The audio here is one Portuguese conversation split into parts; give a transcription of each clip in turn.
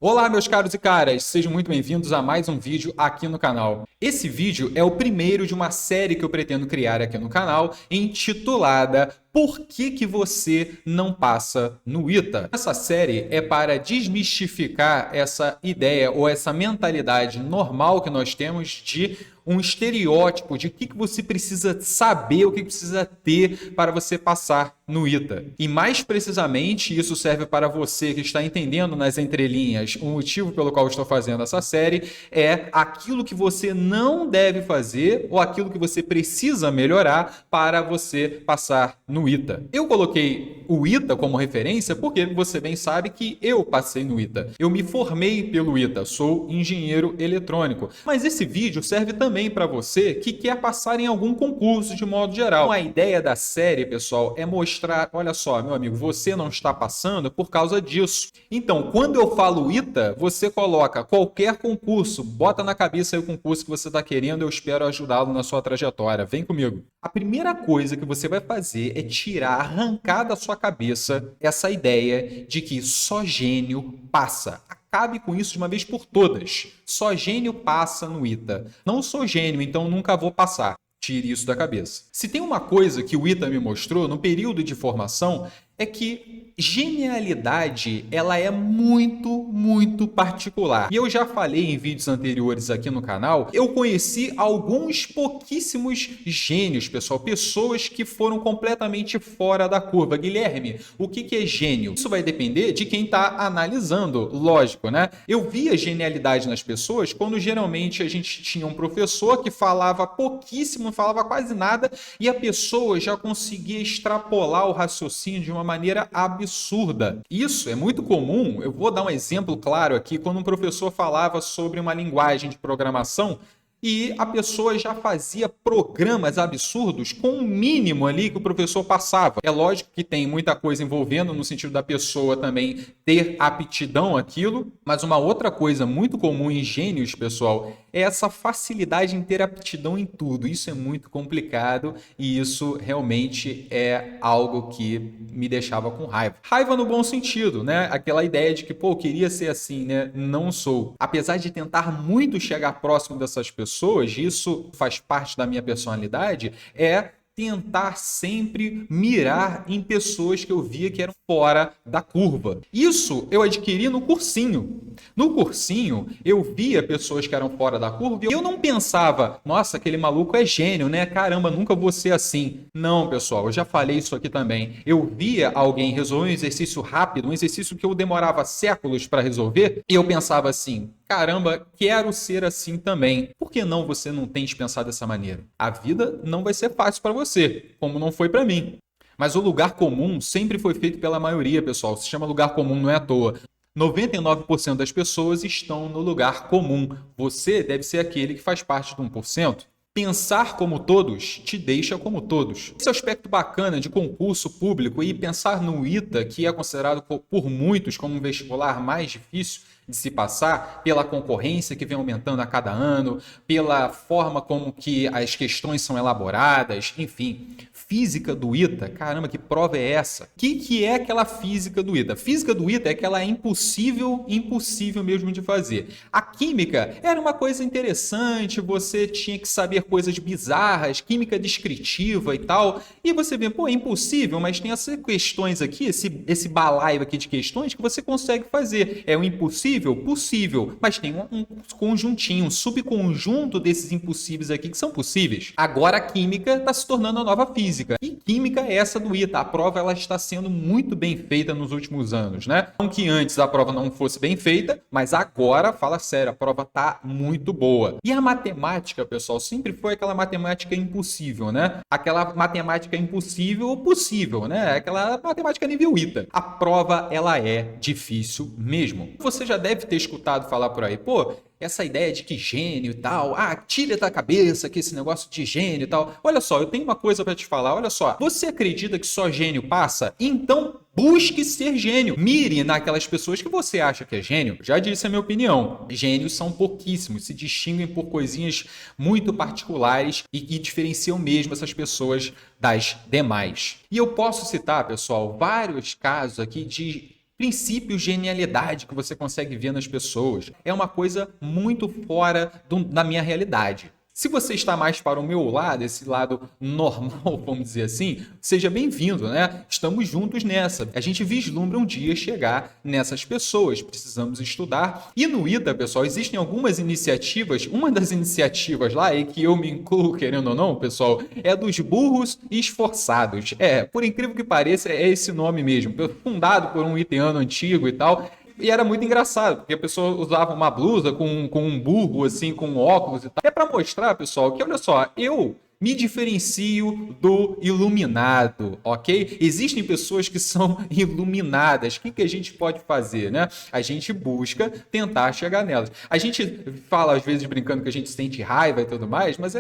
Olá, meus caros e caras, sejam muito bem-vindos a mais um vídeo aqui no canal. Esse vídeo é o primeiro de uma série que eu pretendo criar aqui no canal, intitulada Por que você não passa no ITA? Essa série é para desmistificar essa ideia ou essa mentalidade normal que nós temos de um estereótipo de o que você precisa saber, o que precisa ter para você passar no ITA. E mais precisamente, isso serve para você que está entendendo nas entrelinhas o motivo pelo qual eu estou fazendo essa série, é aquilo que você não deve fazer ou aquilo que você precisa melhorar para você passar no ITA. Eu coloquei o ITA como referência porque você bem sabe que eu passei no ITA. Eu me formei pelo ITA, sou engenheiro eletrônico. Mas esse vídeo serve também para você que quer passar em algum concurso de modo geral. Então, a ideia da série, pessoal, é mostrar, olha só, meu amigo, você não está passando por causa disso. Então, quando eu falo ITA, você coloca qualquer concurso, bota na cabeça aí o concurso que você está querendo, eu espero ajudá-lo na sua trajetória. Vem comigo. A primeira coisa que você vai fazer é tirar, arrancar da sua cabeça essa ideia de que só gênio passa. Acabe com isso de uma vez por todas. Só gênio passa no ITA. Não sou gênio, então nunca vou passar. Tire isso da cabeça. Se tem uma coisa que o ITA me mostrou no período de formação, é que genialidade ela é muito particular. E eu já falei em vídeos anteriores aqui no canal, eu conheci alguns pouquíssimos gênios, pessoal, pessoas que foram completamente fora da curva. Guilherme, o que é gênio? Isso vai depender de quem está analisando, lógico, né? Eu via genialidade nas pessoas quando geralmente a gente tinha um professor que falava pouquíssimo, não falava quase nada, e a pessoa já conseguia extrapolar o raciocínio de uma maneira absurda. Isso é muito comum. Eu vou dar um exemplo claro aqui. Quando um professor falava sobre uma linguagem de programação e a pessoa já fazia programas absurdos com o mínimo ali que o professor passava. É lógico que tem muita coisa envolvendo no sentido da pessoa também ter aptidão àquilo, mas uma outra coisa muito comum em gênios, pessoal, é essa facilidade em ter aptidão em tudo. Isso é muito complicado e isso realmente é algo que me deixava com raiva. Raiva no bom sentido, né? Aquela ideia de que, pô, eu queria ser assim, né? Não sou. Apesar de tentar muito chegar próximo dessas pessoas, isso faz parte da minha personalidade, é tentar sempre mirar em pessoas que eu via que eram fora da curva. Isso eu adquiri no cursinho. No cursinho, eu via pessoas que eram fora da curva e eu não pensava, nossa, aquele maluco é gênio, né? Caramba, nunca vou ser assim. Não, pessoal, eu já falei isso aqui também. Eu via alguém resolver um exercício rápido, um exercício que eu demorava séculos para resolver, e eu pensava assim, caramba, quero ser assim também. Por que não você não tente pensar dessa maneira? A vida não vai ser fácil para você, como não foi para mim. Mas o lugar comum sempre foi feito pela maioria, pessoal. Se chama lugar comum, não é à toa. 99% das pessoas estão no lugar comum. Você deve ser aquele que faz parte do 1%. Pensar como todos te deixa como todos. Esse é o aspecto bacana de concurso público e pensar no ITA, que é considerado por muitos como um vestibular mais difícil de se passar, pela concorrência que vem aumentando a cada ano, pela forma como que as questões são elaboradas, enfim. Física do ITA, caramba, que prova é essa? O que é aquela física do ITA? A física do ITA é aquela impossível mesmo de fazer. A química era uma coisa interessante, você tinha que saber coisas bizarras, química descritiva e tal, e você vê, pô, é impossível, mas tem essas questões aqui, esse balaio aqui de questões que você consegue fazer. É o impossível? Possível, mas tem um conjuntinho, um subconjunto desses impossíveis aqui que são possíveis. Agora a química está se tornando a nova física. E química é essa do ITA. A prova ela está sendo muito bem feita nos últimos anos, né? Não que antes a prova não fosse bem feita, mas agora, fala sério, a prova está muito boa. E a matemática, pessoal, sempre foi aquela matemática impossível, né? Aquela matemática impossível ou possível, né? Aquela matemática nível ITA. A prova, ela é difícil mesmo. Você já deve ter escutado falar por aí, pô, essa ideia de que gênio e tal, tira da cabeça que esse negócio de gênio e tal. Olha só, eu tenho uma coisa para te falar, olha só. Você acredita que só gênio passa? Então busque ser gênio. Mire naquelas pessoas que você acha que é gênio. Já disse a minha opinião. Gênios são pouquíssimos, se distinguem por coisinhas muito particulares e que diferenciam mesmo essas pessoas das demais. E eu posso citar, pessoal, vários casos aqui de princípio, genialidade que você consegue ver nas pessoas. É uma coisa muito fora da minha realidade. Se você está mais para o meu lado, esse lado normal, vamos dizer assim, seja bem-vindo, né? Estamos juntos nessa. A gente vislumbra um dia chegar nessas pessoas. Precisamos estudar. E no ITA, pessoal, existem algumas iniciativas. Uma das iniciativas lá, e que eu me incluo, querendo ou não, pessoal, é dos burros esforçados. Por incrível que pareça, é esse nome mesmo. Fundado por um itiano antigo e tal. E era muito engraçado, porque a pessoa usava uma blusa com um burro, assim, com óculos e tal. É para mostrar, pessoal, que olha só, eu me diferencio do iluminado, ok? Existem pessoas que são iluminadas. O que a gente pode fazer, né? A gente busca tentar chegar nelas. A gente fala, às vezes, brincando que a gente sente raiva e tudo mais, mas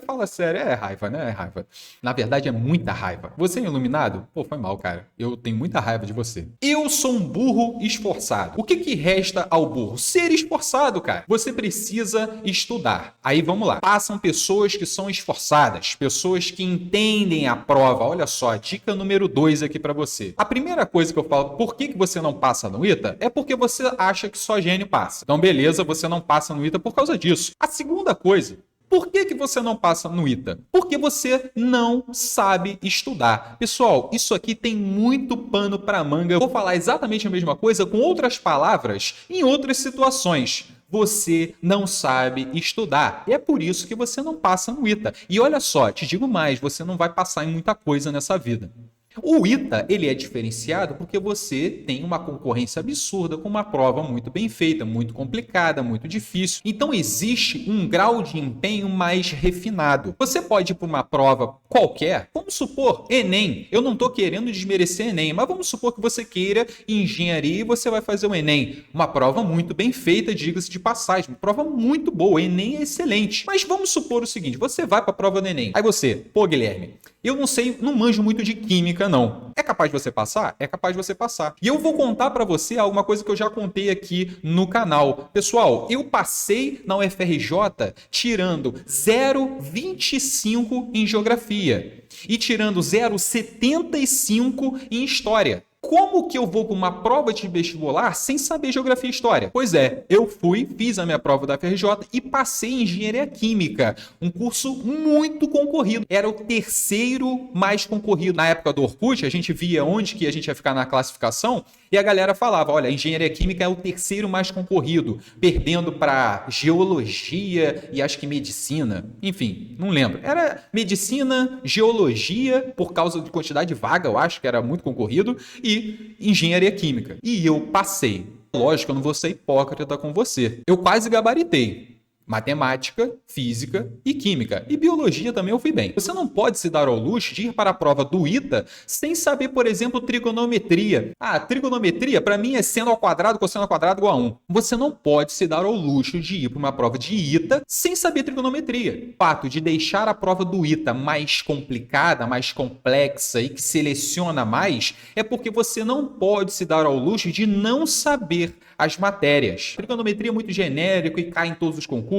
fala sério, é raiva, né? É raiva. Na verdade, é muita raiva. Você é iluminado? Pô, foi mal, cara. Eu tenho muita raiva de você. Eu sou um burro esforçado. O que resta ao burro? Ser esforçado, cara. Você precisa estudar. Aí, vamos lá. Passam pessoas que são esforçadas, pessoas que entendem a prova. Olha só, dica número 2 aqui para você. A primeira coisa que eu falo, por que você não passa no ITA? É porque você acha que só gênio passa. Então, beleza, você não passa no ITA por causa disso. A segunda coisa, por que você não passa no ITA? Porque você não sabe estudar. Pessoal, isso aqui tem muito pano para manga. Eu vou falar exatamente a mesma coisa com outras palavras em outras situações. Você não sabe estudar. E é por isso que você não passa no ITA. E olha só, te digo mais, você não vai passar em muita coisa nessa vida. O ITA, ele é diferenciado porque você tem uma concorrência absurda com uma prova muito bem feita, muito complicada, muito difícil. Então existe um grau de empenho mais refinado. Você pode ir para uma prova qualquer, vamos supor, Enem. Eu não estou querendo desmerecer Enem, mas vamos supor que você queira engenharia e você vai fazer o Enem. Uma prova muito bem feita, diga-se de passagem. Uma prova muito boa, o Enem é excelente. Mas vamos supor o seguinte, você vai para a prova do Enem. Aí você, pô, Guilherme, eu não sei, não manjo muito de química, não. É capaz de você passar? É capaz de você passar. E eu vou contar para você alguma coisa que eu já contei aqui no canal. Pessoal, eu passei na UFRJ tirando 0,25 em geografia e tirando 0,75 em história. Como que eu vou para uma prova de vestibular sem saber geografia e história? Pois é, eu fiz a minha prova da FRJ e passei em engenharia química, um curso muito concorrido. Era o terceiro mais concorrido. Na época do Orkut, a gente via onde que a gente ia ficar na classificação e a galera falava, olha, engenharia química é o terceiro mais concorrido, perdendo para geologia e acho que medicina. Enfim, não lembro. Era medicina, geologia, por causa de quantidade de vaga, eu acho que era muito concorrido, e engenharia química. E eu passei. Lógico, eu não vou ser hipócrita com você. Eu quase gabaritei. Matemática, física e química. E biologia também eu fui bem. Você não pode se dar ao luxo de ir para a prova do ITA sem saber, por exemplo, trigonometria. Ah, trigonometria para mim é seno ao quadrado, cosseno ao quadrado igual a 1. Você não pode se dar ao luxo de ir para uma prova de ITA sem saber trigonometria. O fato de deixar a prova do ITA mais complicada, mais complexa e que seleciona mais é porque você não pode se dar ao luxo de não saber as matérias. Trigonometria é muito genérico e cai em todos os concursos.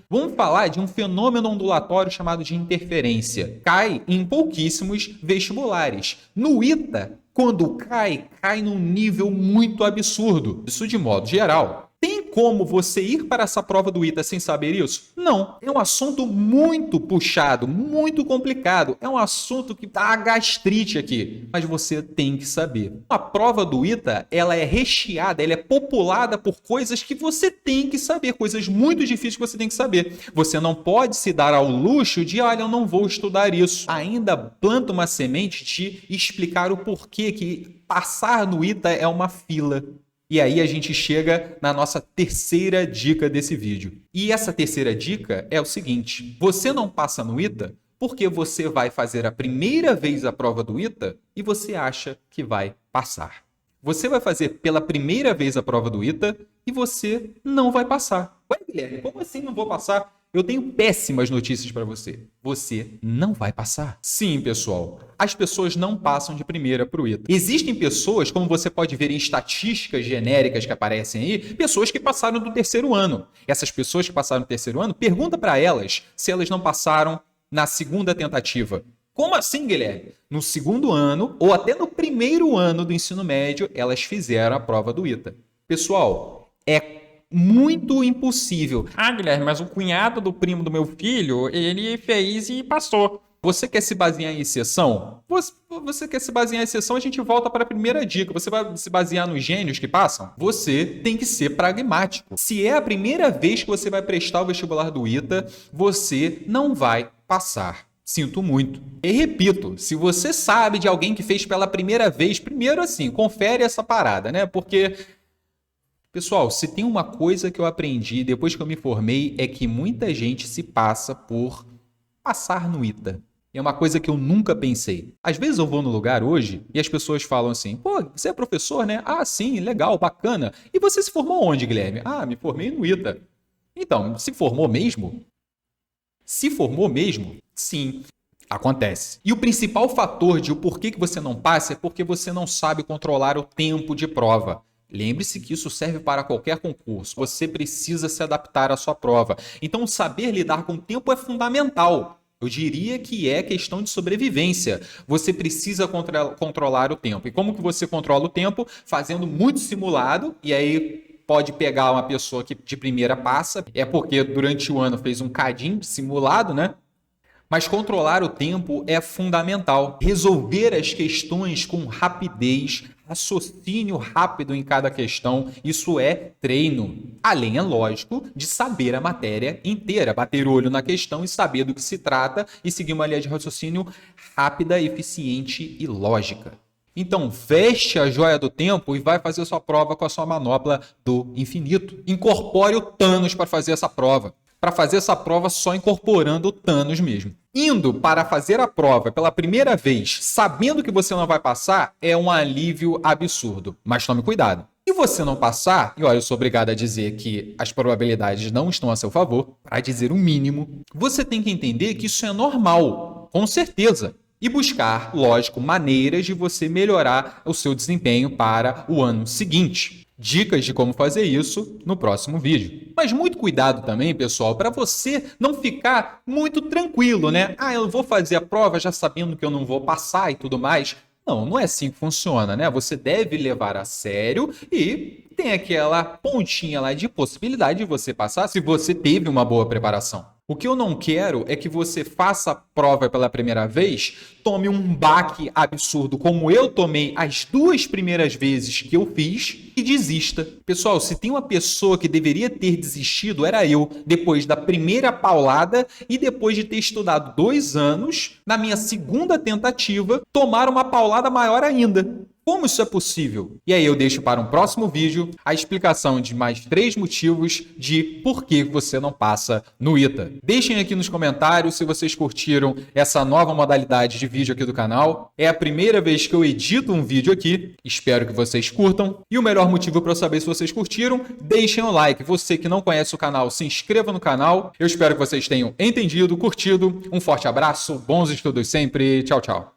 Vamos falar de um fenômeno ondulatório chamado de interferência. Cai em pouquíssimos vestibulares. No ITA, quando cai num nível muito absurdo. Isso de modo geral. Tem como você ir para essa prova do ITA sem saber isso? Não. É um assunto muito puxado, muito complicado. É um assunto que dá gastrite aqui. Mas você tem que saber. A prova do ITA, ela é recheada, ela é populada por coisas que você tem que saber. Coisas muito difíceis que você tem que saber. Você não pode se dar ao luxo de, olha, eu não vou estudar isso. Ainda planta uma semente de explicar o porquê que passar no ITA é uma fila. E aí a gente chega na nossa terceira dica desse vídeo. E essa terceira dica é o seguinte: você não passa no ITA porque você vai fazer a primeira vez a prova do ITA e você acha que vai passar. Você vai fazer pela primeira vez a prova do ITA e você não vai passar. Ué, Guilherme, como assim não vou passar? Eu tenho péssimas notícias para você. Você não vai passar. Sim, pessoal. As pessoas não passam de primeira para o ITA. Existem pessoas, como você pode ver em estatísticas genéricas que aparecem aí, pessoas que passaram do terceiro ano. Essas pessoas que passaram do terceiro ano, pergunta para elas se elas não passaram na segunda tentativa. Como assim, Guilherme? No segundo ano ou até no primeiro ano do ensino médio, elas fizeram a prova do ITA. Pessoal, é muito impossível. Ah, Guilherme, mas o cunhado do primo do meu filho, ele fez e passou. Você quer se basear em exceção? Você quer se basear em exceção, a gente volta para a primeira dica. Você vai se basear nos gênios que passam? Você tem que ser pragmático. Se é a primeira vez que você vai prestar o vestibular do ITA, você não vai passar. Sinto muito. E repito, se você sabe de alguém que fez pela primeira vez, primeiro assim, confere essa parada, né? Porque, pessoal, se tem uma coisa que eu aprendi depois que eu me formei, é que muita gente se passa por passar no ITA. É uma coisa que eu nunca pensei. Às vezes eu vou no lugar hoje e as pessoas falam assim, pô, você é professor, né? Ah, sim, legal, bacana. E você se formou onde, Guilherme? Ah, me formei no ITA. Então, se formou mesmo? Se formou mesmo? Sim, acontece. E o principal fator de o porquê que você não passa é porque você não sabe controlar o tempo de prova. Lembre-se que isso serve para qualquer concurso. Você precisa se adaptar à sua prova. Então, saber lidar com o tempo é fundamental. Eu diria que é questão de sobrevivência. Você precisa controlar o tempo. E como que você controla o tempo? Fazendo muito simulado, e aí pode pegar uma pessoa que de primeira passa, é porque durante o ano fez um cadinho de simulado, né? Mas controlar o tempo é fundamental. Resolver as questões com rapidez, raciocínio rápido em cada questão, isso é treino. Além, é lógico, de saber a matéria inteira, bater o olho na questão e saber do que se trata e seguir uma linha de raciocínio rápida, eficiente e lógica. Então, veste a joia do tempo e vai fazer sua prova com a sua manopla do infinito. Incorpore o Thanos para fazer essa prova. Para fazer essa prova só incorporando o Thanos mesmo. Indo para fazer a prova pela primeira vez, sabendo que você não vai passar, é um alívio absurdo. Mas tome cuidado. Se você não passar, e olha, eu sou obrigado a dizer que as probabilidades não estão a seu favor, para dizer o mínimo, você tem que entender que isso é normal, com certeza. E buscar, lógico, maneiras de você melhorar o seu desempenho para o ano seguinte. Dicas de como fazer isso no próximo vídeo. Mas muito cuidado também, pessoal, para você não ficar muito tranquilo, né? Ah, eu vou fazer a prova já sabendo que eu não vou passar e tudo mais. Não, não é assim que funciona, né? Você deve levar a sério e tem aquela pontinha lá de possibilidade de você passar se você teve uma boa preparação. O que eu não quero é que você faça a prova pela primeira vez, tome um baque absurdo como eu tomei as 2 primeiras vezes que eu fiz e desista. Pessoal, se tem uma pessoa que deveria ter desistido, era eu, depois da primeira paulada e depois de ter estudado 2 anos, na minha segunda tentativa, tomar uma paulada maior ainda. Como isso é possível? E aí eu deixo para um próximo vídeo a explicação de mais 3 motivos de por que você não passa no ITA. Deixem aqui nos comentários se vocês curtiram essa nova modalidade de vídeo aqui do canal. É a primeira vez que eu edito um vídeo aqui. Espero que vocês curtam. E o melhor motivo para eu saber se vocês curtiram, deixem o like. Você que não conhece o canal, se inscreva no canal. Eu espero que vocês tenham entendido, curtido. Um forte abraço, bons estudos sempre. Tchau, tchau.